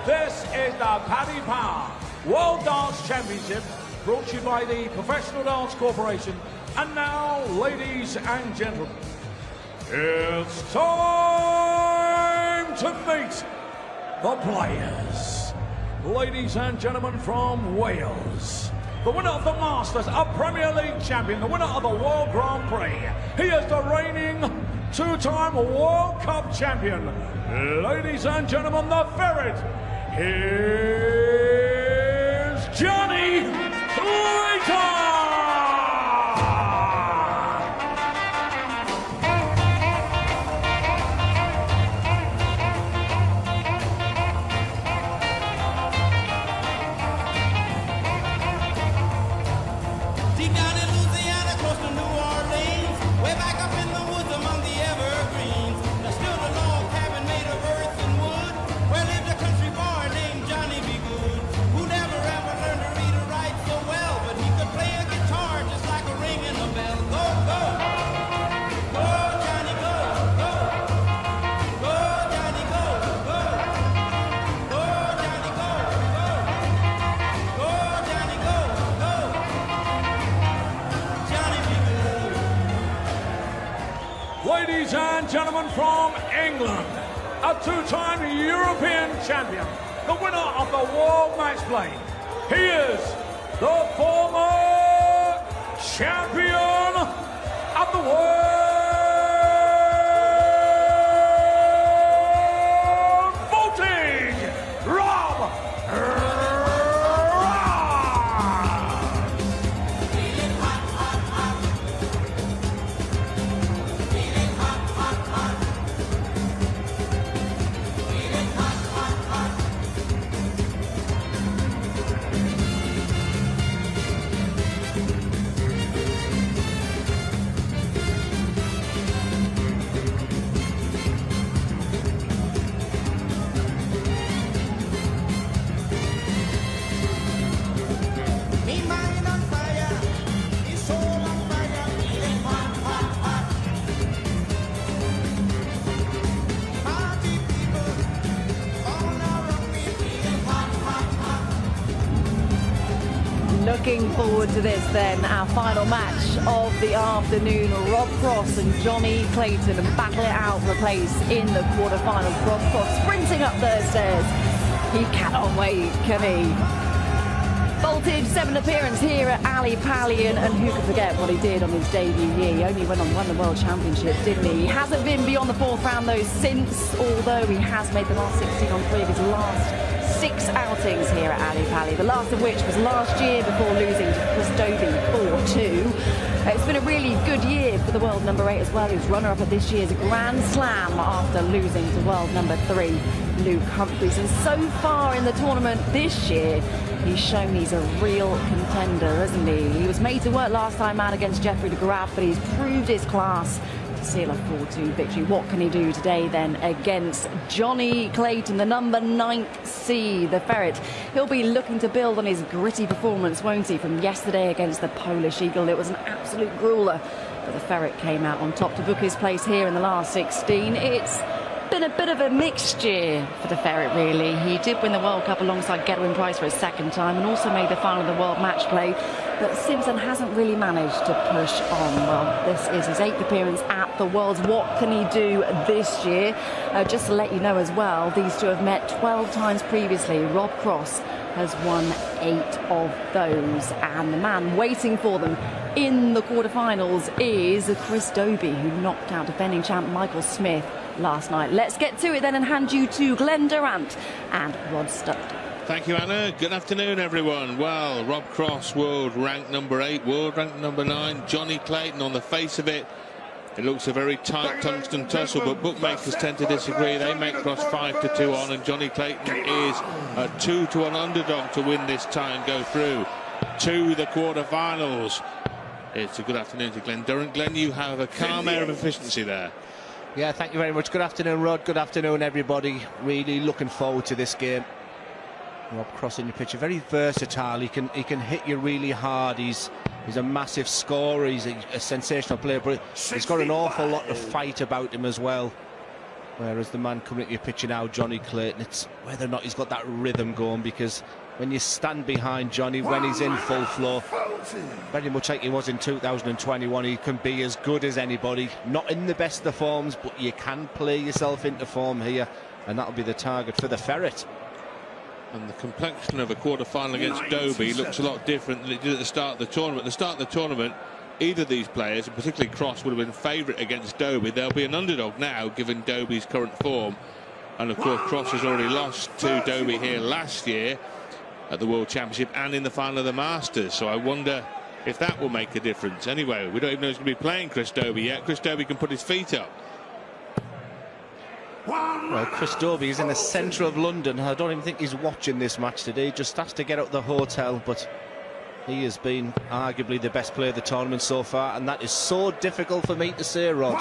This is the Paddy World Dance Championship, brought to you by the Professional Dance Corporation. And now, ladies and gentlemen, it's time to meet the players. Ladies and gentlemen from Wales, the winner of the Masters, a Premier League champion, the winner of the World Grand Prix. He is the reigning two-time World Cup champion. Ladies and gentlemen, the ferret. Here's Jonny Clayton! Ladies and gentlemen from England, a two-time European champion, the winner of the World Match Play. He is the former champion of the world voting, Rob. Looking forward to this then, our final match of the afternoon. Rob Cross and Jonny Clayton battle it out for a place in the quarterfinals. Rob Cross sprinting up the stairs. He cannot wait, can he? Voltage, 7th appearance here at Ali Pally, and who could forget what he did on his debut year. He only won the World Championship, didn't he? He hasn't been beyond the 4th round though since, although he has made the last 16 on 3 of his last 6 outings here at Ali Pally, the last of which was last year before losing to Chris Dobie 4-2. It's been a really good year for the world number 8 as well. He was runner-up at this year's Grand Slam after losing to world number 3, Luke Humphries. And so far in the tournament this year, he's shown he's a real contender, hasn't he? He was made to work last time out against Jeffrey de Graaf, but he's proved his class to seal a 4-2 victory. What can he do today then against Jonny Clayton, the number 9th seed, the ferret? He'll be looking to build on his gritty performance, won't he, from yesterday against the Polish Eagle. It was an absolute grueler, but the ferret came out on top to book his place here in the last 16. It's been a bit of a mixed year for the ferret, really. He did win the World Cup alongside Gerwyn Price for a 2nd time and also made the final of the World Match Play, but Simpson hasn't really managed to push on. Well, this is his 8th appearance at the Worlds. What can he do this year? Just to let you know as well, these two have met 12 times previously. Rob Cross has won 8 of those, and the man waiting for them in the quarterfinals is Chris Dobie, who knocked out defending champ Michael Smith last night. Let's get to it then and hand you to Glenn Durant and Rod Studd. Thank you, Anna. Good afternoon, everyone. Well, Rob Cross, world ranked number 8, world ranked number 9. Jonny Clayton, on the face of it, it looks a very tight tungsten tussle, but bookmakers tend to disagree. They make Cross 5-2 on, and Jonny Clayton is a 2-1 underdog to win this tie and go through to the quarterfinals. It's a good afternoon to Glenn Durant. Glenn, you have a calm air of efficiency there. Yeah, thank you very much. Good afternoon, Rod. Good afternoon, everybody. Really looking forward to this game. Rob Cross in your picture, very versatile. He can hit you really hard. He's a massive scorer. He's a sensational player, but he's got an awful lot of fight about him as well. Whereas the man coming at your picture now, Jonny Clayton, it's whether or not he's got that rhythm going, because when you stand behind Johnny, when he's in full flow, very much like he was in 2021, he can be as good as anybody. Not in the best of forms, but you can play yourself into form here, and that'll be the target for the Ferret. And the complexion of a quarter-final against Dobie looks a lot different than it did at the start of the tournament. At the start of the tournament, either of these players, and particularly Cross, would have been favourite against Dobie. They'll be an underdog now, given Dobie's current form. And of course, Cross has already lost to Dobie here last year at the World Championship and in the final of the Masters. So I wonder if that will make a difference. Anyway, we don't even know who's going to be playing Chris Dobie yet. Chris Dobie can put his feet up. Well, Chris Dobie is in the centre of London. I don't even think he's watching this match today. Just has to get out of the hotel, but he has been arguably the best player of the tournament so far, and that is so difficult for me to say, Rod.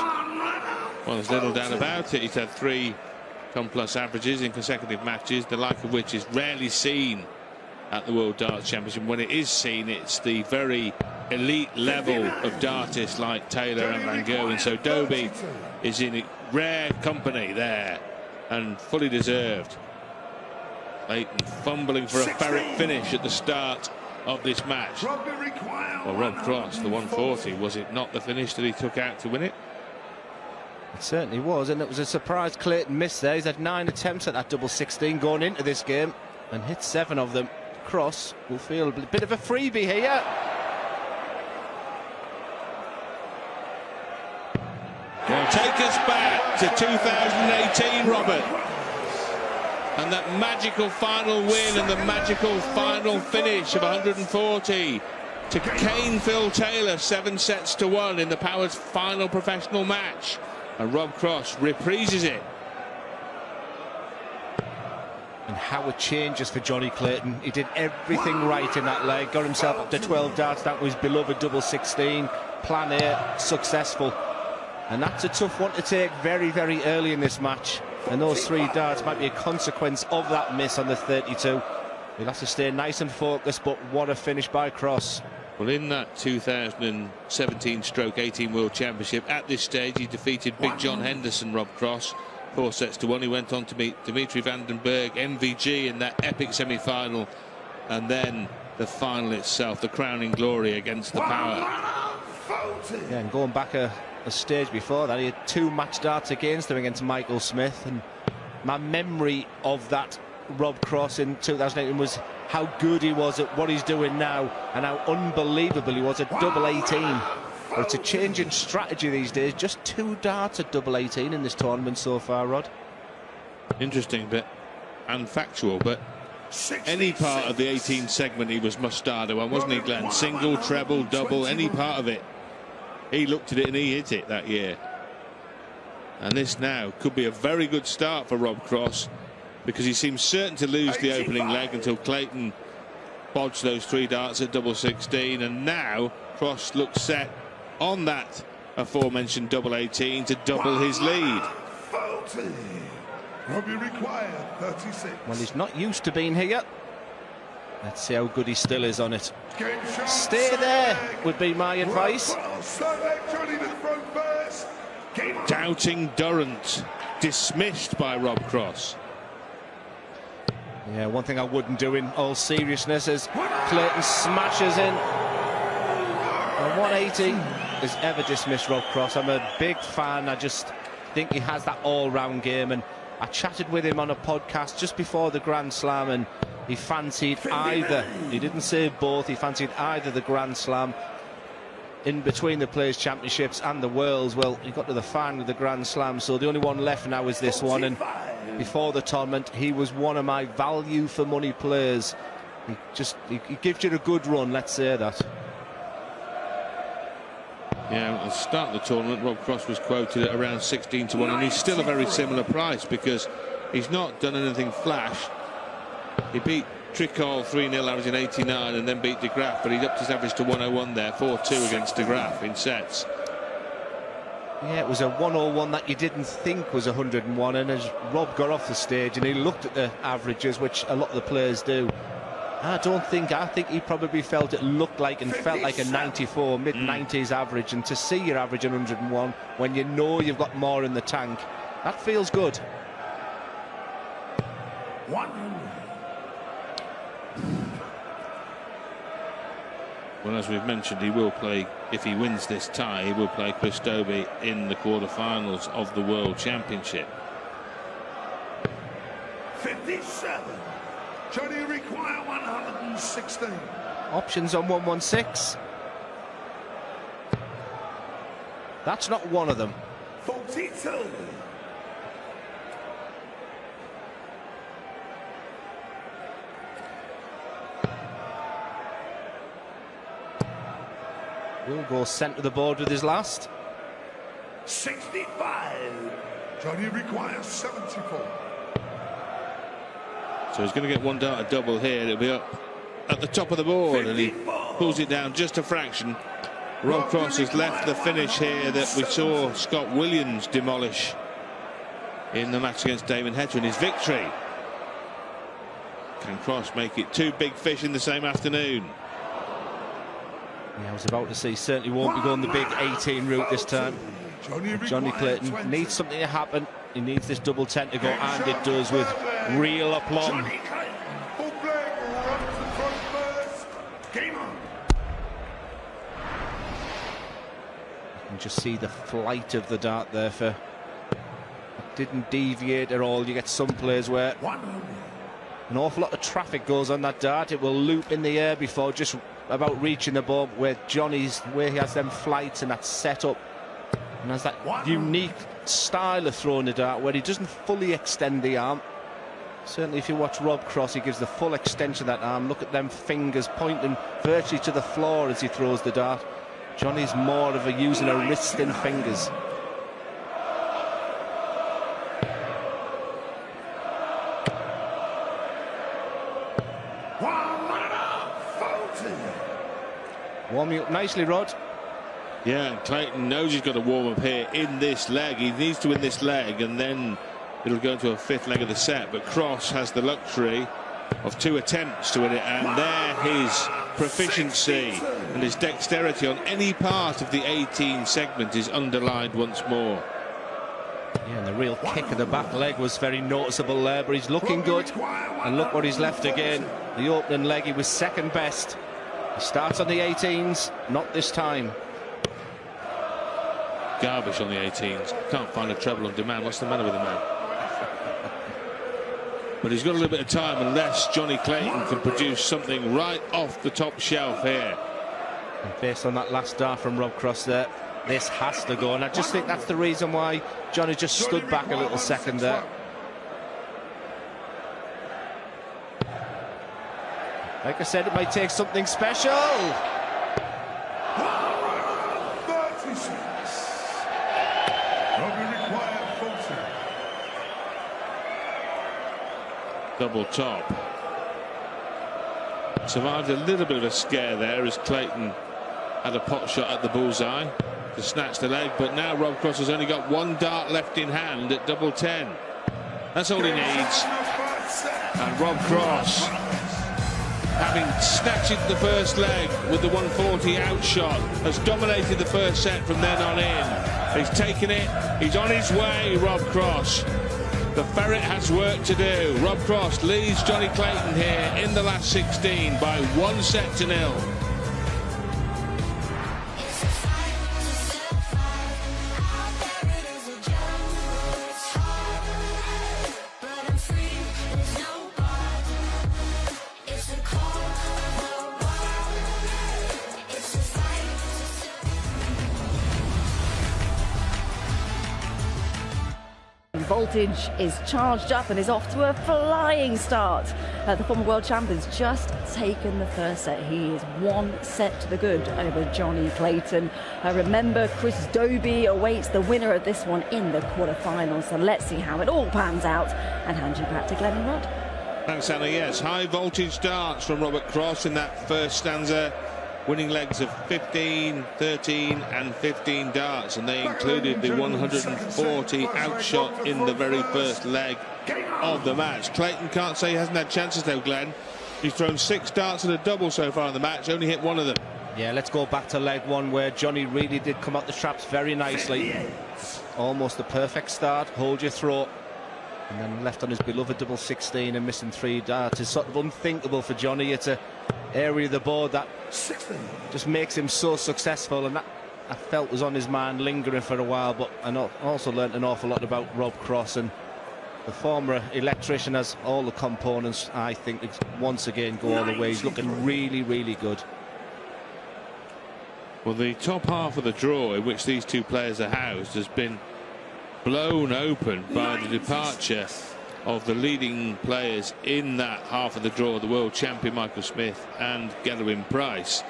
Well, there's little doubt about it. He's had 3 come-plus averages in consecutive matches, the like of which is rarely seen at the World Darts Championship. When it is seen, it's the very elite level of dartists like Taylor and Van Gerwen. So Dobie is in rare company there, and fully deserved. Clayton fumbling for a ferret finish at the start of this match. Well, Rob Cross, the 140, was it not the finish that he took out to win it? It certainly was, and it was a surprise Clayton missed there. He's had 9 attempts at that double 16 going into this game and hit 7 of them. Cross will feel a bit of a freebie here. Well, take us back to 2018, Robert, and that magical final win and the magical final finish of 140 to Kane Phil Taylor, 7-1 in the Powers' final professional match, and Rob Cross reprises it. And how it changes for Jonny Clayton. He did everything right in that leg, got himself up to 12 darts. That was his beloved double 16. Plan A successful. And that's a tough one to take very, very early in this match. And those 3 darts might be a consequence of that miss on the 32. He'll have to stay nice and focused, but what a finish by Cross. Well, in that 2017/18 World Championship, at this stage, he defeated Big John Henderson, Rob Cross, 4-1. He went on to meet Dimitri van den Berg, MVG, in that epic semi-final. And then the final itself, the crowning glory against the Power. Yeah, and going back a stage before that, he had 2 match darts against him against Michael Smith, and my memory of that Rob Cross in 2018 was how good he was at what he's doing now and how unbelievable he was at double 18. But it's a change in strategy these days. Just 2 darts at double 18 in this tournament so far, Rod. Interesting bit and factual, but any part of the 18 segment he was Mustardo on, wasn't he, Glenn? Single, treble, double, any part of it. He looked at it and he hit it that year. And this now could be a very good start for Rob Cross, because he seems certain to lose the opening leg until Clayton bodged those 3 darts at double 16. And now Cross looks set on that aforementioned double 18 to double his lead. Well, he's not used to being here. Let's see how good he still is on it. Stay there would be my advice. Doubting Durrant dismissed by Rob Cross. Yeah, one thing I wouldn't do in all seriousness is Clayton smashes in. And 180 has ever dismissed Rob Cross. I'm a big fan. I just think he has that all-round game, and I chatted with him on a podcast just before the Grand Slam, and he fancied either. He didn't say both. He fancied either the Grand Slam in between the Players' Championships and the Worlds. Well, he got to the final of the Grand Slam, so the only one left now is this one. And before the tournament, he was one of my value for money players. He gives you a good run, let's say that. Yeah, at the start of the tournament, Rob Cross was quoted at around 16-1, and he's still a very similar price because he's not done anything flash. He beat Tricol 3-0 averaging 89, and then beat De Graaf, but he's upped his average to 101 there, 4-2 against De Graaf in sets. Yeah, it was a 101 that you didn't think was 101, and as Rob got off the stage and he looked at the averages, which a lot of the players do, I think he probably felt it looked like and felt like a 94, mid-90s average. And to see your average at 101 when you know you've got more in the tank, That feels good. 100. Well, as we've mentioned, he will play, if he wins this tie, he will play Chris Dobey in the quarterfinals of the World Championship. 57. Jonny require 116. Options on 116. That's not one of them. 42. Will go centre of the board with his last. 65. Jonny requires 74. So he's going to get one dart a double here. It'll be up at the top of the board, and he pulls it down just a fraction. Rob Cross has left the finish here that we saw Scott Williams demolish in the match against Damon Hector in his victory. Can Cross make it 2 big fish in the same afternoon? Yeah, I was about to say, certainly won't be going the big 18 route this time. Jonny Clayton needs something to happen. He needs this double 10 to go, and it does with real aplomb. You can just see the flight of the dart there. It didn't deviate at all. You get some players where an awful lot of traffic goes on that dart. It will loop in the air before just about reaching the ball, where he has them flights and that setup, and has that unique style of throwing the dart where he doesn't fully extend the arm. Certainly if you watch Rob Cross, he gives the full extension of that arm. Look at them fingers pointing virtually to the floor as he throws the dart. Jonny's more of a using a wrist and fingers. Warming up nicely, Rod. Yeah, and Clayton knows he's got to warm up here in this leg. He needs to win this leg, and then it'll go into a 5th leg of the set. But Cross has the luxury of 2 attempts to win it, and there his proficiency and his dexterity on any part of the 18 segment is underlined once more. Yeah, and the real kick of the back leg was very noticeable there, but he's looking good. And look what he's left again. The opening leg, he was 2nd best. He starts on the 18s, not this time. Garbage on the 18s. Can't find a treble on demand. What's the matter with the man? But he's got a little bit of time, unless Jonny Clayton can produce something right off the top shelf here. And based on that last dart from Rob Cross there, this has to go. And I just think that's the reason why Jonny just stood back a little second there. Like I said, it might take something special. 36. Jonny require 40. Double top. Survived a little bit of a scare there as Clayton had a pot shot at the bullseye to snatch the leg, but now Rob Cross has only got 1 dart left in hand at double 10. That's all he needs. And Rob Cross, having snatched the first leg with the 140 outshot, has dominated the first set from then on in. He's taken it. He's on his way, Rob Cross. The ferret has work to do. Rob Cross leads Jonny Clayton here in the last 16 by 1-0. Voltage is charged up and is off to a flying start. The former world champion's just taken the first set. He is 1 set to the good over Jonny Clayton. Remember, Chris Dobey awaits the winner of this one in the quarterfinals. So let's see how it all pans out, and hand you back to Glenn and Rod. Thanks, Anna. Yes, high voltage darts from Robert Cross in that first stanza. Winning legs of 15, 13 and 15 darts, and they included the 140 outshot in the very first leg of the match. Clayton can't say he hasn't had chances though, Glenn. He's thrown 6 darts and a double so far in the match, only hit 1 of them. Yeah, let's go back to leg one, where Jonny really did come out the traps very nicely. Almost the perfect start. Hold your throat. And then left on his beloved double 16 and missing 3 darts is sort of unthinkable for Jonny. It's an area of the board that just makes him so successful, and that I felt was on his mind lingering for a while. But I also learnt an awful lot about Rob Cross, and the former electrician has all the components. I think it's once again go all the way. He's looking really, really good. Well, the top half of the draw in which these two players are housed has been blown open by the departure of the leading players in that half of the draw, the world champion Michael Smith and Gerwyn Price.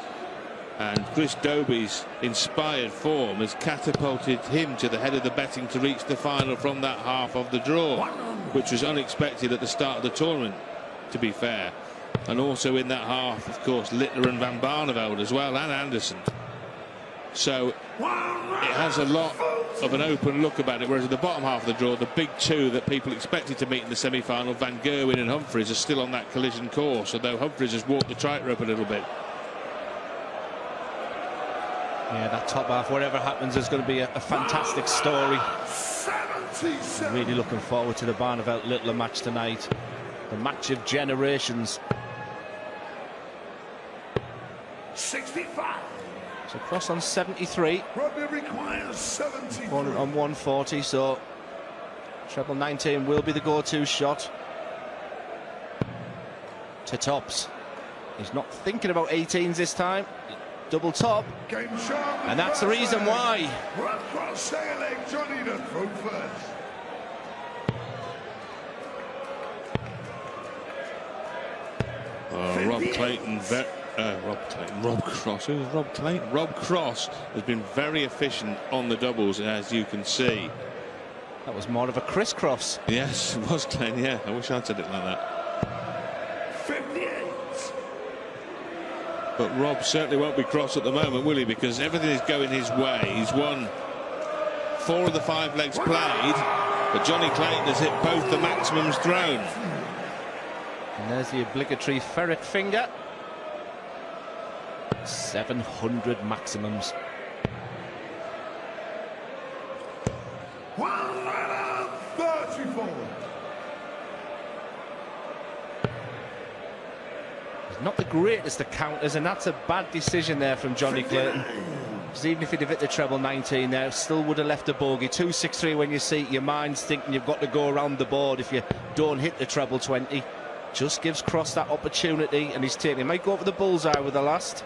And Chris Dobey's inspired form has catapulted him to the head of the betting to reach the final from that half of the draw, which was unexpected at the start of the tournament, to be fair. And also in that half, of course, Littler and Van Barneveld as well, and Anderson. So it has a lot of an open look about it, whereas at the bottom half of the draw, the big two that people expected to meet in the semi-final, Van Gerwen and Humphries, are still on that collision course, although Humphries has walked the tightrope a little bit. Yeah, that top half, whatever happens, is going to be a fantastic story. Really looking forward to the Barneveld-Littler match tonight. The match of generations. 65. So Cross on 73. Requires 73. On 140, so treble 19 will be the go-to shot. To tops. He's not thinking about 18s this time. Double top. And that's the reason why. Jonny to throw first. Rob Cross. Who's Rob Clayton? Rob Cross has been very efficient on the doubles, as you can see. That was more of a crisscross. Yes, it was Clayton, yeah. I wish I'd said it like that. 58. But Rob certainly won't be cross at the moment, will he? Because everything is going his way. He's won 4 of the 5 legs played, but Jonny Clayton has hit both the maximums thrown. And there's the obligatory ferret finger. 700 maximums. 134. He's not the greatest of counters, and that's a bad decision there from Jonny Clayton. Because even if he'd have hit the treble 19 there, still would have left a bogey. 263 when you see it, your mind's thinking you've got to go around the board if you don't hit the treble 20. Just gives Cross that opportunity, and he's taking. He might go for the bullseye with the last.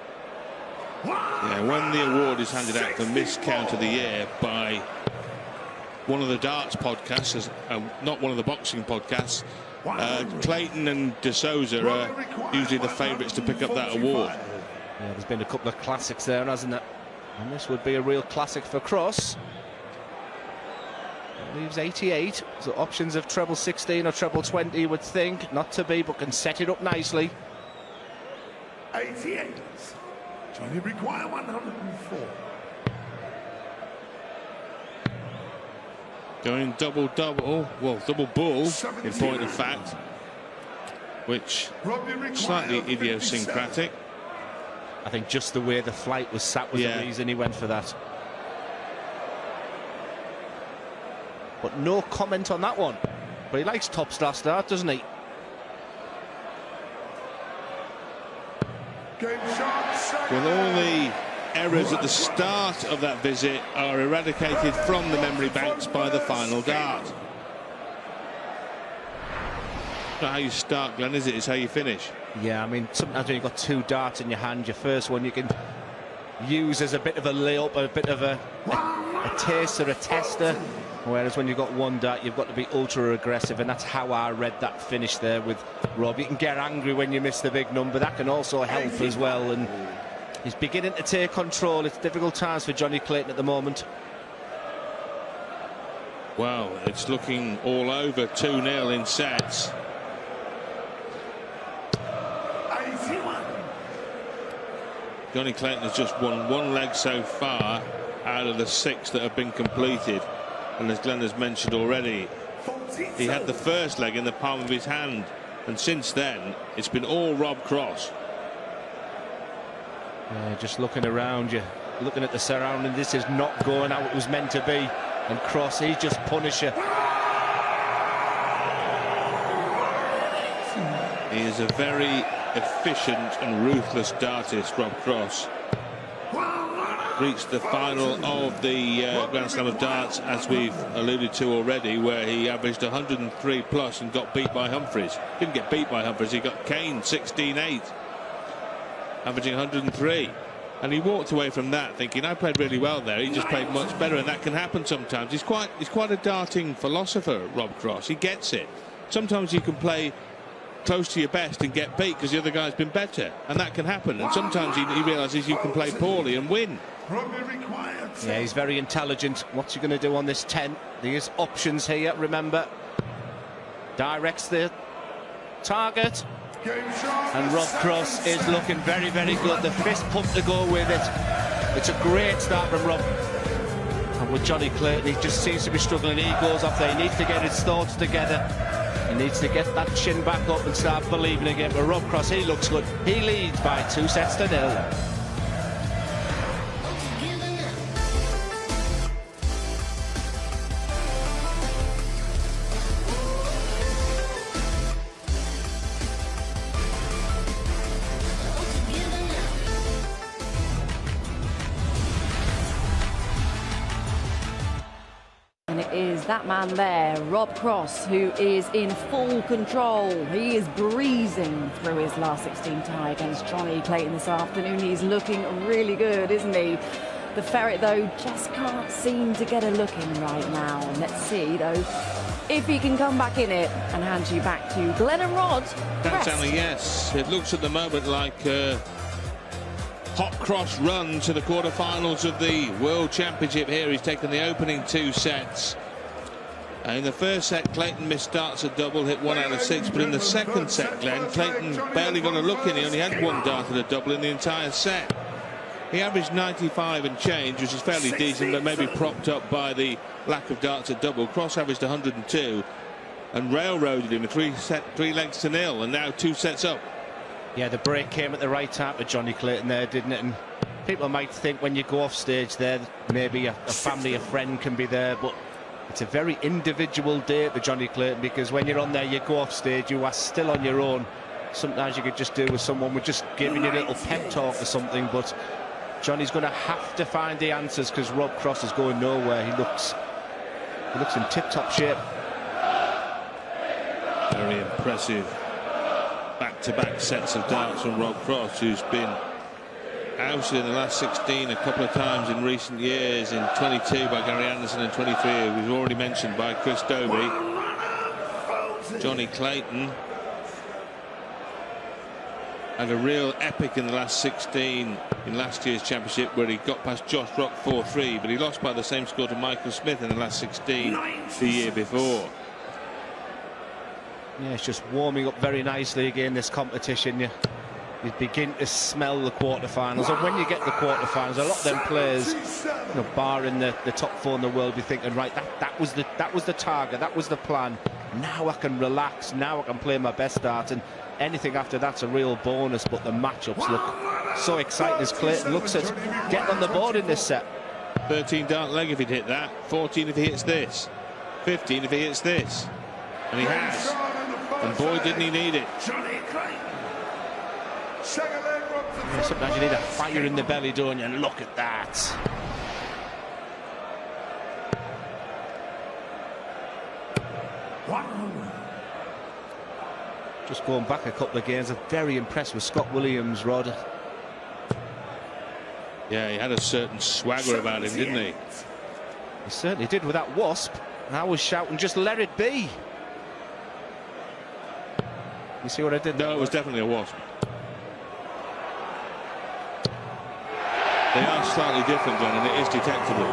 Yeah, when the award is handed out for miscount of the year by one of the darts podcasts, not one of the boxing podcasts, Clayton and De Souza are usually the favourites to pick up that award. Yeah, there's been a couple of classics there, hasn't there? And this would be a real classic for Cross. Leaves 88, so options of treble 16 or treble 20, you would think. Not to be, but can set it up nicely. 88. Jonny require 104. Going double, well, double bull in point of fact, which slightly idiosyncratic. I think just the way the flight was sat was the reason he went for that. But no comment on that one. But he likes top star start, doesn't he? Well, all the errors at the start of that visit are eradicated from the memory banks by the final dart. Not how you start, Glenn, is it? It's how you finish. Yeah, I mean, sometimes when you've got 2 darts in your hand, your first one you can use as a bit of a layup, a bit of a taster, a tester. Whereas when you've got 1 dart, you've got to be ultra aggressive, and that's how I read that finish there with Rob. You can get angry when you miss the big number. That can also help as well, and he's beginning to take control. It's difficult times for Jonny Clayton at the moment. Well, it's looking all over 2-0 in sets. 81. Jonny Clayton has just won 1 leg so far out of the 6 that have been completed. And as Glenn has mentioned already, he had the first leg in the palm of his hand, and since then it's been all Rob Cross. Yeah, just looking around you, looking at the surrounding. This is not going how it was meant to be. And Cross, he's just Punisher. He is a very efficient and ruthless dartist, Rob Cross. Reached the final of the Grand Slam of Darts, as we've alluded to already, where he averaged 103 plus and got beat by Humphries. Didn't get beat by Humphries, he got caned 16-8, averaging 103. And he walked away from that thinking, I played really well there. He just played much better, and that can happen sometimes. He's quite a darting philosopher, Rob Cross. He gets it. Sometimes you can play close to your best and get beat because the other guy's been better, and that can happen. And sometimes he realizes you can play poorly and win. Yeah, he's very intelligent. What's he going to do on this 10? There's options here, remember. Directs the target. And Rob Cross is looking very, very good. The fist pump to go with it. It's a great start from Rob. And with Jonny Clayton, he just seems to be struggling. He goes off there. He needs to get his thoughts together. He needs to get that chin back up and start believing again. But Rob Cross, he looks good. He leads by 2-0. And it is that man there, Rob Cross, who is in full control. He is breezing through his last 16 tie against Jonny Clayton this afternoon. He's looking really good, isn't he? The Ferret, though, just can't seem to get a look in right now. And let's see, though, if he can come back in it and hand you back to Glenn and Rod. That's Annie, yes. It looks at the moment like hot cross run to the quarterfinals of the World Championship here. He's taken the opening 2 sets. In the first set, Clayton missed darts at double, hit 1 out of 6. But in the second set, Glenn, Clayton barely got a look in. He only had 1 dart at a double in the entire set. He averaged 95 and change, which is fairly decent, but maybe propped up by the lack of darts at double. Cross averaged 102 and railroaded him 3 legs to 0, and now 2 sets up. Yeah, the break came at the right time for Jonny Clayton there, didn't it? And people might think when you go off stage there, maybe a family, a friend can be there, but it's a very individual day for Jonny Clayton, because when you're on there, you go off stage, you are still on your own. Sometimes you could just do with someone with just giving you a little pep talk or something, but Jonny's going to have to find the answers because Rob Cross is going nowhere. He looks in tip-top shape. Very impressive back-to-back sets of darts from Rob Cross, who's been ousted in the last 16 a couple of times in recent years, in 22 by Gary Anderson and 23, we've already mentioned, by Chris Dobey. Jonny Clayton had a real epic in the last 16 in last year's championship, where he got past Josh Rock 4-3, but he lost by the same score to Michael Smith in the last 16 the year before. Yeah, it's just warming up very nicely again, this competition. You begin to smell the quarterfinals, and when you get the quarterfinals, a lot of them players, you know, barring the top 4 in the world, be thinking, right, that was the target, that was the plan. Now I can relax, now I can play my best dart, and anything after that's a real bonus. But the matchups look so exciting as Clayton looks at getting on the board in this set. 13 dart leg if he'd hit that, 14 if he hits this, 15 if he hits this, and he has. And boy, didn't he need it. Yeah, sometimes you need a fire in the belly, don't you? And look at that. Just going back a couple of games, I'm very impressed with Scott Williams, Rod. Yeah, he had a certain swagger about him, didn't he? He certainly did with that wasp. And I was shouting, just let it be. You see what I did? No, it was definitely a wasp. They are slightly different, John, and it is detectable.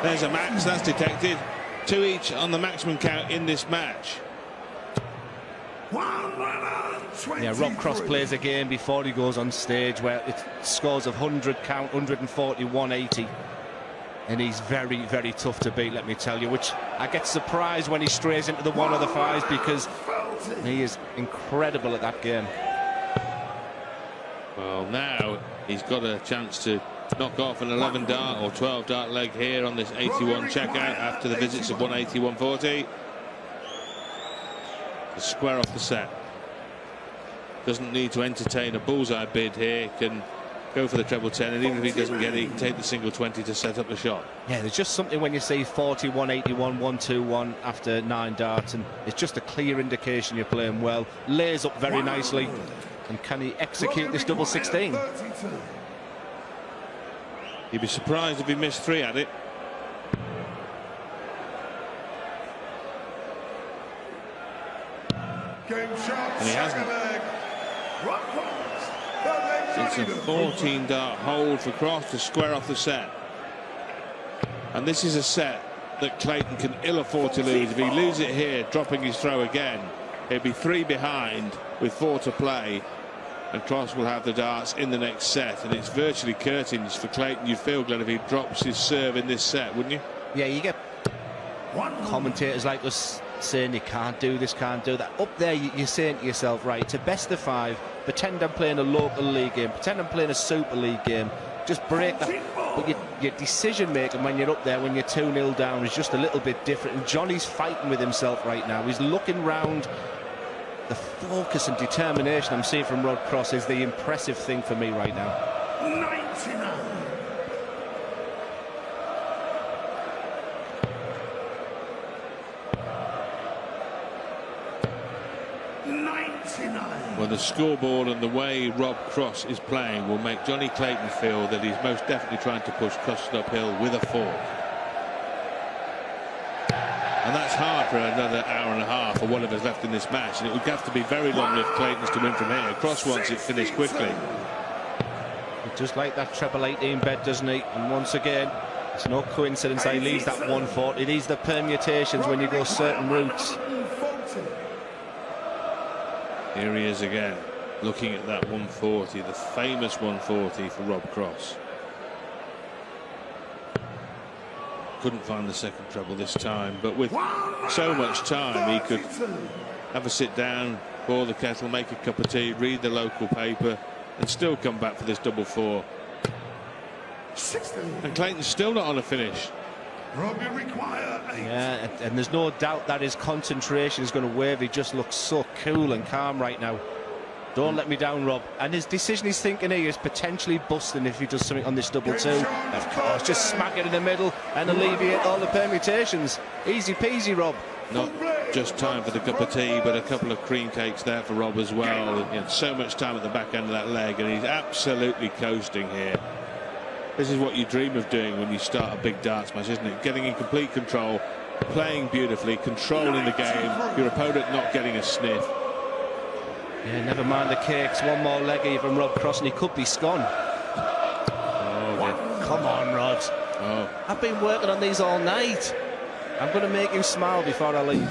There's a max, that's detected. 2 each on the maximum count in this match. Yeah, Rob Cross plays a game before he goes on stage where it scores of 100 count, 140, 180. And he's very, very tough to beat, let me tell you, which I get surprised when he strays into the 1 or the 5s, because he is incredible at that game. Well, now he's got a chance to knock off an 11 dart or 12 dart leg here on this 81 checkout after the visits of 180, 140. To square off the set. Doesn't need to entertain a bullseye bid here, can go for the treble 10, and even if he doesn't get it, he can take the single 20 to set up the shot. Yeah, there's just something when you see 40, 181, 121 after 9 darts, and it's just a clear indication you're playing well. Lays up very nicely, and can he execute this double 16? You'd be surprised if he missed 3 at it. And he hasn't. It's a 14 dart hold for Cross to square off the set. And this is a set that Clayton can ill afford to lose. If he loses it here, dropping his throw again, he'll be 3 behind with 4 to play, and Cross will have the darts in the next set, and it's virtually curtains for Clayton. You'd feel, Glenn, if he drops his serve in this set, wouldn't you? Yeah, you get commentators like us saying you can't do this, can't do that. Up there you're saying to yourself, right, it's a best of 5, pretend I'm playing a local league game, pretend I'm playing a Super League game, just break that. But your decision making when you're up there, when you're 2-0 down, is just a little bit different, and Johnny's fighting with himself right now. He's looking round. The focus and determination I'm seeing from Rod Cross is the impressive thing for me right now. 99. Well, the scoreboard and the way Rob Cross is playing will make Jonny Clayton feel that he's most definitely trying to push Cross uphill with a fork. And that's hard for another hour and a half or whatever's left in this match, and it would have to be very long if Clayton's to win from here. Cross wants it finished quickly. Just like that treble 18 bet, doesn't he? And once again, it's no coincidence he leaves that 140. These are the permutations when you go certain routes. Here he is again, looking at that 140, the famous 140 for Rob Cross. Couldn't find the second treble this time, but with so much time he could have a sit down, boil the kettle, make a cup of tea, read the local paper, and still come back for this double 4. And Clayton's still not on a finish. Yeah, and there's no doubt that his concentration is going to waver. He just looks so cool and calm right now. Don't let me down, Rob. And his decision he's thinking here is potentially busting if he does something on this double 2. Of course, just smack it in the middle and alleviate all the permutations. Easy peasy, Rob. Not just time for the cup of tea, but a couple of cream cakes there for Rob as well. He had so much time at the back end of that leg, and he's absolutely coasting here. This is what you dream of doing when you start a big darts match, isn't it? Getting in complete control, playing beautifully, controlling the game, your opponent not getting a sniff. Yeah, never mind the cakes. One more leggy from Rob Cross and he could be scone. Oh, yeah. Come on, Rod. Oh. I've been working on these all night. I'm going to make you smile before I leave.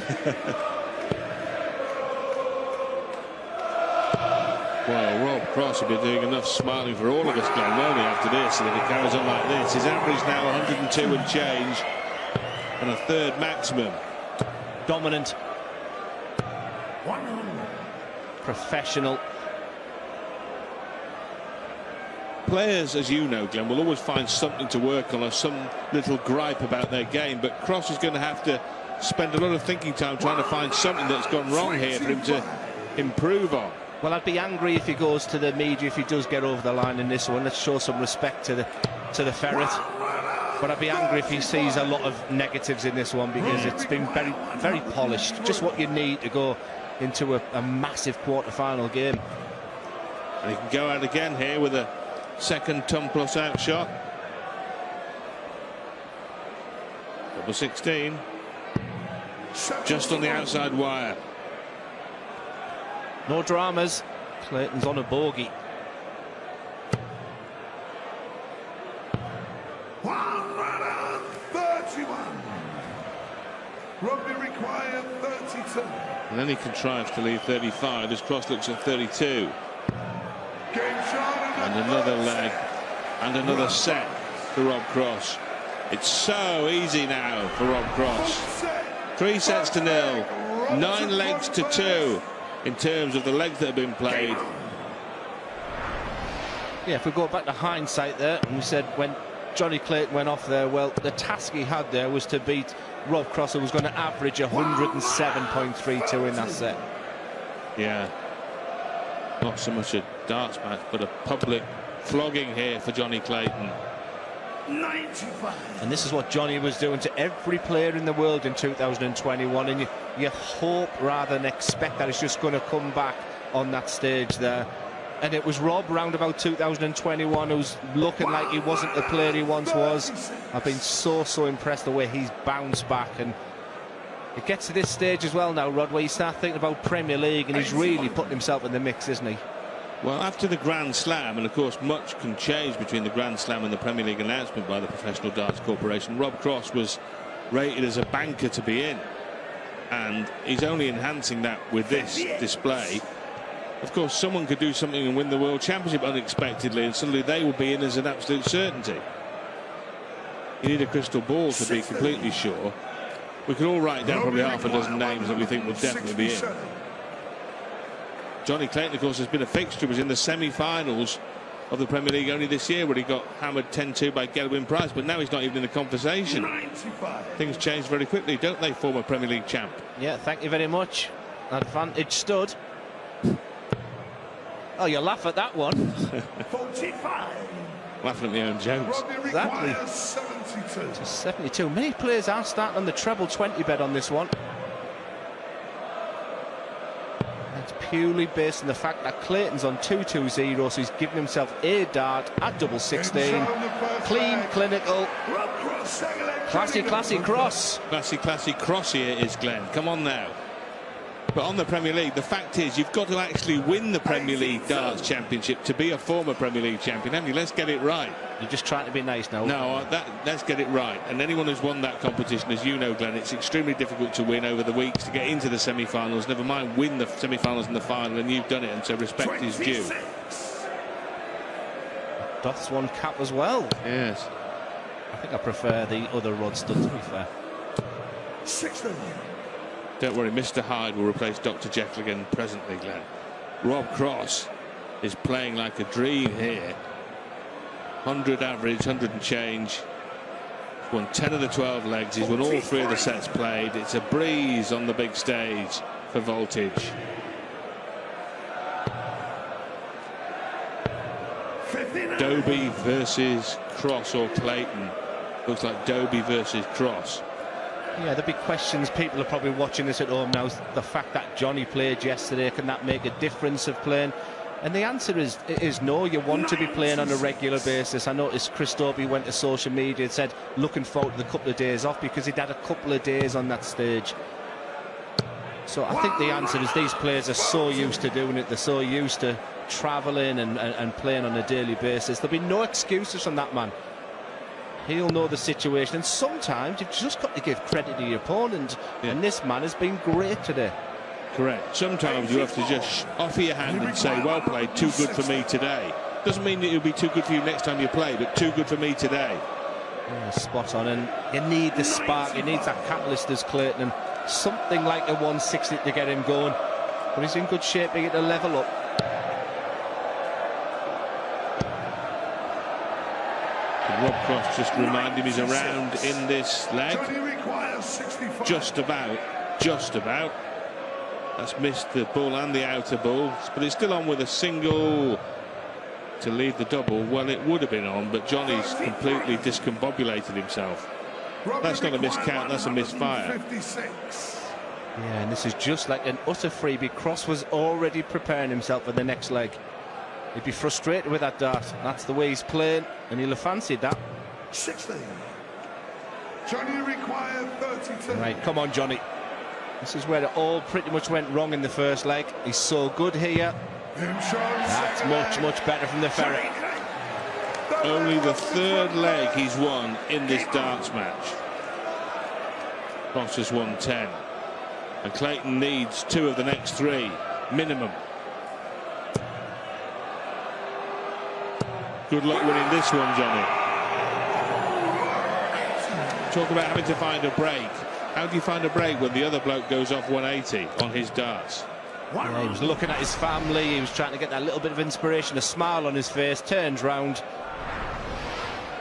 Well, Rob Cross will be doing enough smiling for all of us, Glenn, won't he, after this? And if he carries on like this, his average now 102 and change, and a third maximum. Dominant. 100. Professional. Players, as you know, Glenn, will always find something to work on or some little gripe about their game, but Cross is going to have to spend a lot of thinking time trying to find something that's gone wrong here for him to improve on. Well, I'd be angry if he goes to the media if he does get over the line in this one. Let's show some respect to the ferret. But I'd be angry if he sees a lot of negatives in this one, because it's been very, very polished. Just what you need to go into a massive quarter-final game. And he can go out again here with a second ton plus out shot. Double 16. Just on the outside wire. No dramas. Clayton's on a bogey. 131. Rugby required 32. And then he contrives to leave 35 as Cross looks at 32. And another leg and another set for Rob Cross. It's so easy now for Rob Cross. 3 sets to 0, 9 legs to 2 in terms of the legs that have been played. Yeah, if we go back to hindsight there, and we said when Jonny Clayton went off there, well, the task he had there was to beat Rob Cross, who was going to average 107.32 in that set. Yeah. Not so much a darts match, but a public flogging here for Jonny Clayton. 95. And this is what Jonny was doing to every player in the world in 2021, and you hope rather than expect that it's just going to come back on that stage there. And it was Rob round about 2021 who's looking like he wasn't the player he once was. I've been so impressed the way he's bounced back, and it gets to this stage as well now, Rod, where you start thinking about Premier League, and he's really putting himself in the mix, isn't he? Well, after the Grand Slam, and of course much can change between the Grand Slam and the Premier League announcement by the Professional Darts Corporation, Rob Cross was rated as a banker to be in, and he's only enhancing that with this display. Of course, someone could do something and win the World Championship unexpectedly, and suddenly they will be in as an absolute certainty. You need a crystal ball to be completely sure. We could all write down probably half a dozen names that we think will definitely be in. Jonny Clayton, of course, has been a fixture. Was in the semi-finals of the Premier League only this year, where he got hammered 10-2 by Gelwin Price, but now he's not even in the conversation. 95. Things change very quickly, don't they, former Premier League champ? Yeah, thank you very much. Advantage stood. Oh, you laugh at that one. 45. Laughing at my own jokes. Exactly. 72. 72. Many players are starting on the treble 20 bet on this one. It's purely based on the fact that Clayton's on 2-2-0, so he's given himself a dart at double 16. Clean, clinical. Classy cross. Classy cross here is Glenn. Come on now. But on the Premier League, the fact is you've got to actually win the Premier League Darts Championship to be a former Premier League champion, haven't you? Let's get it right. You're just trying to be nice now. No, let's get it right. And anyone who's won that competition, as you know, Glenn, it's extremely difficult to win over the weeks to get into the semi-finals. Never mind win the semi-finals and the final, and you've done it, and so respect is due. Doth's one cap as well. Yes. I think I prefer the other rod stud, to be fair. 16. Don't worry, Mr. Hyde will replace Dr. Jekyll again presently, Glenn. Rob Cross is playing like a dream here. 100 average, 100 and change. He's won 10 of the 12 legs. He's won all 3 of the sets played. It's a breeze on the big stage for Voltage. 59. Dobie versus Cross or Clayton. Looks like Dobie versus Cross. Yeah, there'll be questions. People are probably watching this at home now. The fact that Jonny played yesterday, can that make a difference of playing? And the answer is no. You want to be playing on a regular basis. I noticed Chris Dobie went to social media and said looking forward to the couple of days off because he'd had a couple of days on that stage. So I think the answer is these players are so used to doing it. They're so used to travelling and playing on a daily basis. There'll be no excuses from that man. He'll know the situation, and sometimes you've just got to give credit to your opponent. Yeah. And this man has been great today. Correct. Sometimes you have to just offer your hand and say, well played, too good for me today. Doesn't mean that it'll be too good for you next time you play, but too good for me today. Yeah, spot on, and you need the spark, you need that catalyst as Clayton, and something like a 160 to get him going. But he's in good shape to get a level up. Rob Cross just remind him he's around in this leg. Just about. That's missed the ball and the outer ball, but it's still on with a single to lead the double. Well, it would have been on, but Johnny's completely discombobulated himself. That's not a miscount, that's a misfire. Yeah, and this is just like an utter freebie. Cross was already preparing himself for the next leg. He'd be frustrated with that dart. That's the way he's playing, and he'll have fancied that. 16. Jonny required 32. Right, come on, Jonny. This is where it all pretty much went wrong in the first leg. He's so good here. That's much better from the ferret. Only the 3rd leg he's won in this darts match. Cross has won 10. And Clayton needs 2 of the next 3, minimum. Good luck winning this one, Jonny. Talk about having to find a break. How do you find a break when the other bloke goes off 180 on his darts? Yeah, he was looking at his family, he was trying to get that little bit of inspiration, a smile on his face, turns round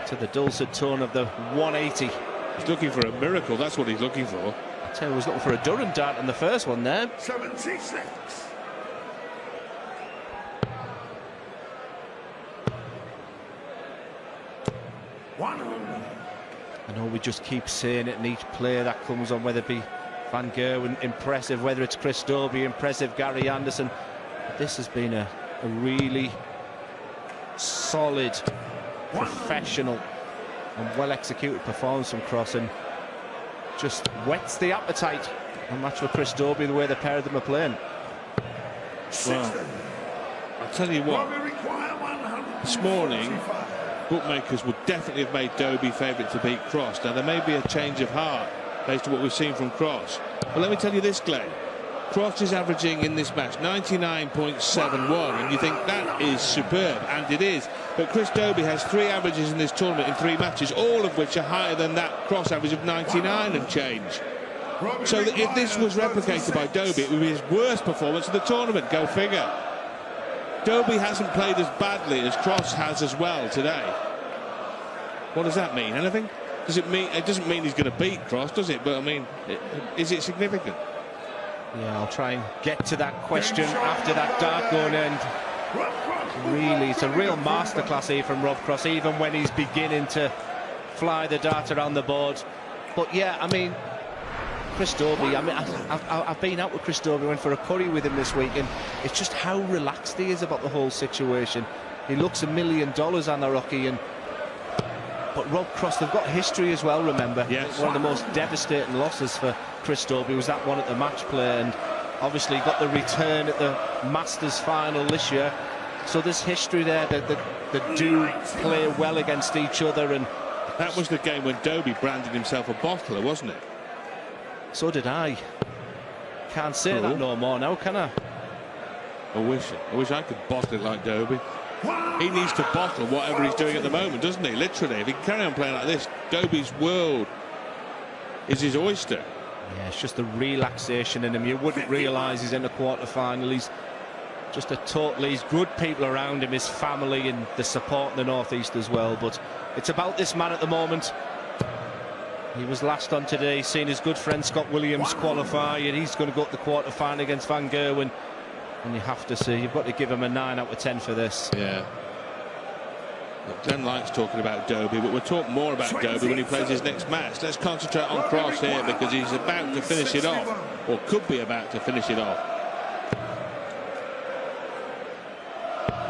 to the dulcet tone of the 180. He's looking for a miracle, that's what he's looking for. I tell you, he was looking for a Durant dart in the first one there. 76. I know we just keep saying it in each player that comes on, whether it be Van Gerwen, impressive, whether it's Chris Dobie, impressive, Gary Anderson. But this has been a really solid, professional and well-executed performance from Cross, and just whets the appetite. And that's for Chris Dobie, the way the pair of them are playing. Well, I'll tell you what, this morning bookmakers would definitely have made Dobie favourite to beat Cross. Now there may be a change of heart based on what we've seen from Cross, but let me tell you this, Glenn, Cross is averaging in this match 99.71, and you think that is superb, and it is. But Chris Dobie has 3 averages in this tournament in 3 matches, all of which are higher than that Cross average of 99 and change. So that if this was replicated by Dobie, it would be his worst performance of the tournament. Go figure. Dobie hasn't played as badly as Cross has as well today. What does that mean? Anything? Does it mean? It doesn't mean he's going to beat Cross, does it? But I mean, is it significant? Yeah, I'll try and get to that question after that dart going end. Really, it's a real masterclass here from Rob Cross, even when he's beginning to fly the dart around the board. But yeah, I mean, Chris Dobie, I mean, I've been out with Chris Dobie, went for a curry with him this week, and it's just how relaxed he is about the whole situation. He looks $1 million on the Rocky, but Rob Cross, they've got history as well, remember. Yes. One of the most devastating losses for Chris Dobie was that one at the match play, and obviously got the return at the Masters final this year. So there's history there that do play well against each other. And that was the game when Dobie branded himself a bottler, wasn't it? So did I. Can't say that no more now, can I? I wish I could bottle it like Dobie. He needs to bottle whatever he's doing at the moment, doesn't he? Literally, if he can carry on playing like this, Dobie's world is his oyster. Yeah, it's just the relaxation in him. You wouldn't realise he's in the quarter-final. He's just he's good people around him, his family and the support in the Northeast as well. But it's about this man at the moment. He was last on today, seen his good friend Scott Williams qualify, and he's going to go to the quarter-final against Van Gerwen. And you have to see, you've got to give him a 9 out of 10 for this. Yeah. Look, Glenn likes talking about Dobie, but we'll talk more about Dobie when he plays his next match. Let's concentrate on Cross here, because he's about to finish it off, or could be about to finish it off.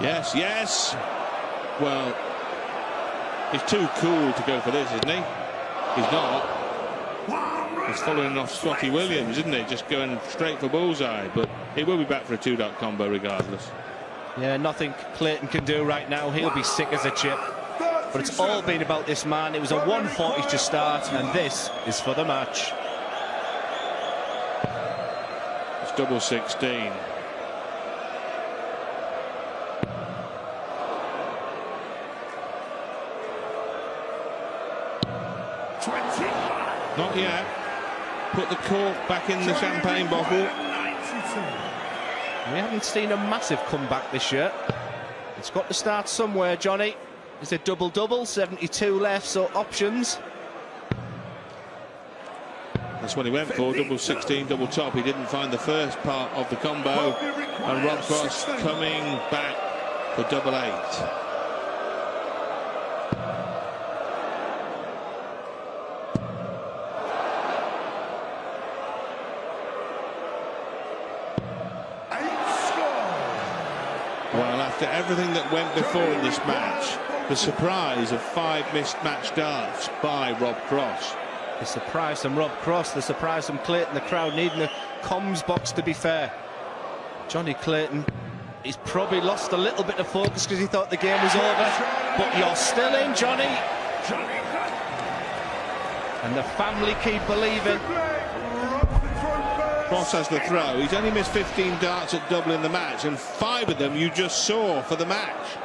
Yes, yes. Well, he's too cool to go for this, isn't he? He's not. He's following off Scotty Williams, isn't he? Just going straight for bullseye, but he will be back for a 2-dot combo regardless. Yeah, nothing Clayton can do right now. He'll be sick as a chip. But it's all been about this man. It was a 140 to start, and this is for the match. It's double 16. Not yet. Put the cork back in the champagne bottle. We haven't seen a massive comeback this year. It's got to start somewhere, Johnny. Is it double-double? 72 left, so options. That's what he went for, double 16, double top. He didn't find the first part of the combo. And Rob Cross coming back for double 8. Well, after everything that went before in this match, the surprise of 5 missed match darts by Rob Cross. The surprise from Rob Cross, the surprise from Clayton, the crowd needing a comms box, to be fair. Jonny Clayton, he's probably lost a little bit of focus because he thought the game was over, but you're still in, Johnny. And the family keep believing. Cross has the throw. He's only missed 15 darts at double in the match, and 5 of them you just saw for the match.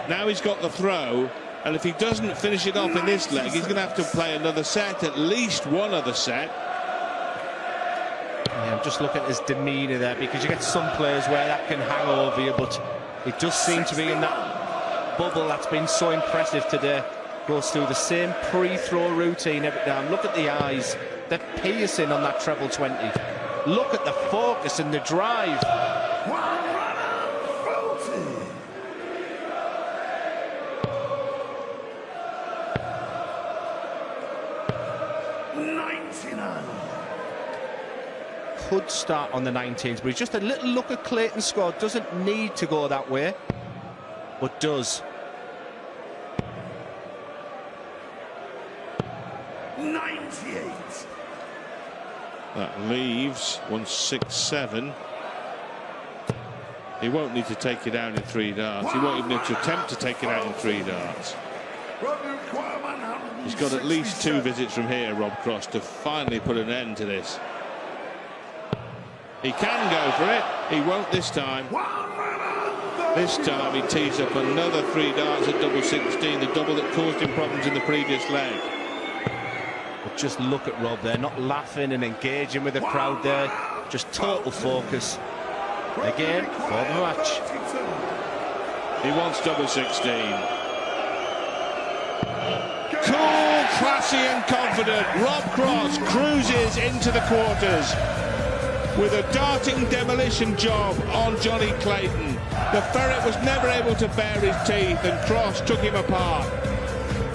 Now he's got the throw, and if he doesn't finish it off in this leg, he's going to have to play another set, at least one other set. Yeah, I'm just looking at his demeanour there, because you get some players where that can hang over you, but it does seem to be in that bubble that's been so impressive today. Goes through the same pre-throw routine every time. Look at the eyes. They're piercing on that treble 20. Look at the focus and the drive. Could start on the 19th, but just a little look at Clayton's squad. Doesn't need to go that way, but does. 98. That leaves 167. He won't need to take it out in 3 darts. He won't even need to attempt to take it out in 3 darts. He's got at least 2 visits from here, Rob Cross, to finally put an end to this. He can go for it. He won't this time. This time he tees up another 3 darts at double 16, the double that caused him problems in the previous leg. But just look at Rob there, not laughing and engaging with the crowd there. Just total focus. Again, for the match. He wants double 16. Cool, classy and confident. Rob Cross cruises into the quarters with a darting demolition job on Jonny Clayton. The ferret was never able to bare his teeth, and Cross took him apart.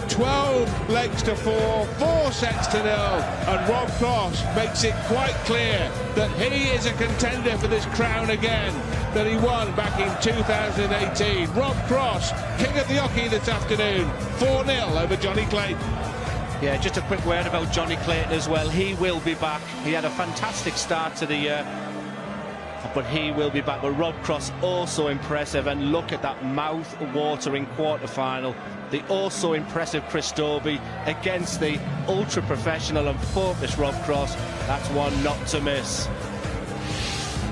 12 legs to 4, 4 sets to 0, and Rob Cross makes it quite clear that he is a contender for this crown again that he won back in 2018. Rob Cross, king of the hockey this afternoon, 4-0 over Jonny Clayton. Yeah, just a quick word about Jonny Clayton as well. He will be back. He had a fantastic start to the year, but he will be back. But Rob Cross also impressive, and look at that mouth-watering quarter-final. The also impressive Chris Dobie against the ultra-professional and focused Rob Cross. That's one not to miss.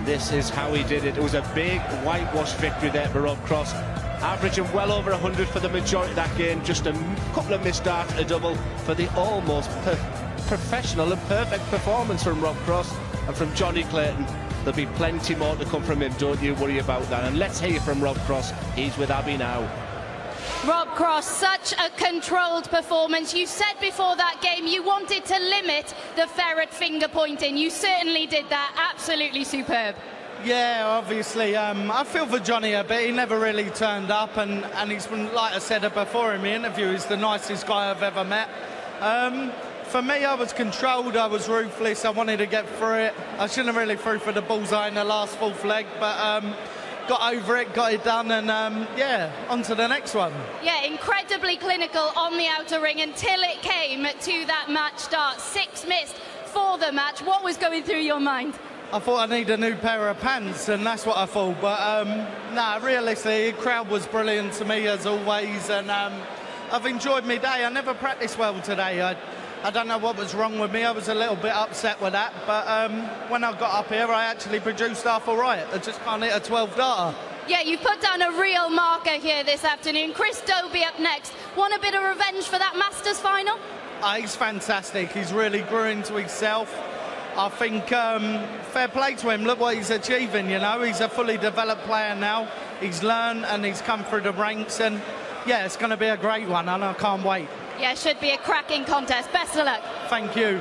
This is how he did it. It was a big whitewash victory there for Rob Cross, averaging well over 100 for the majority of that game. Just a couple of missed darts, a double for the almost professional and perfect performance from Rob Cross. And from Jonny Clayton, there'll be plenty more to come from him, don't you worry about that. And let's hear from Rob Cross. He's with Abby now. Rob Cross, such a controlled performance. You said before that game you wanted to limit the ferret finger pointing. You certainly did that. Absolutely superb. Yeah, obviously, I feel for Jonny a bit. He never really turned up, and he's been, like I said before in the interview, he's the nicest guy I've ever met. For me, I was controlled, I was ruthless, I wanted to get through it. I shouldn't have really threw for the bullseye in the last 4th leg, but got over it, got it done, and yeah, on to the next one. Yeah, incredibly clinical on the outer ring until it came to that match start. 6 missed for the match. What was going through your mind? I thought I need a new pair of pants, and that's what I thought. But nah, realistically, the crowd was brilliant to me as always, and I've enjoyed my day. I never practiced well today. I don't know what was wrong with me. I was a little bit upset with that, but when I got up here, I actually produced half all right. I just can't hit a 12-darter. Yeah, you put down a real marker here this afternoon. Chris Dobie up next. Want a bit of revenge for that Masters final? He's fantastic. He's really grew into himself. I think fair play to him. Look what he's achieving, you know. He's a fully developed player now. He's learned and he's come through the ranks, and yeah, it's going to be a great one, and I can't wait. Yeah, should be a cracking contest. Best of luck. Thank you.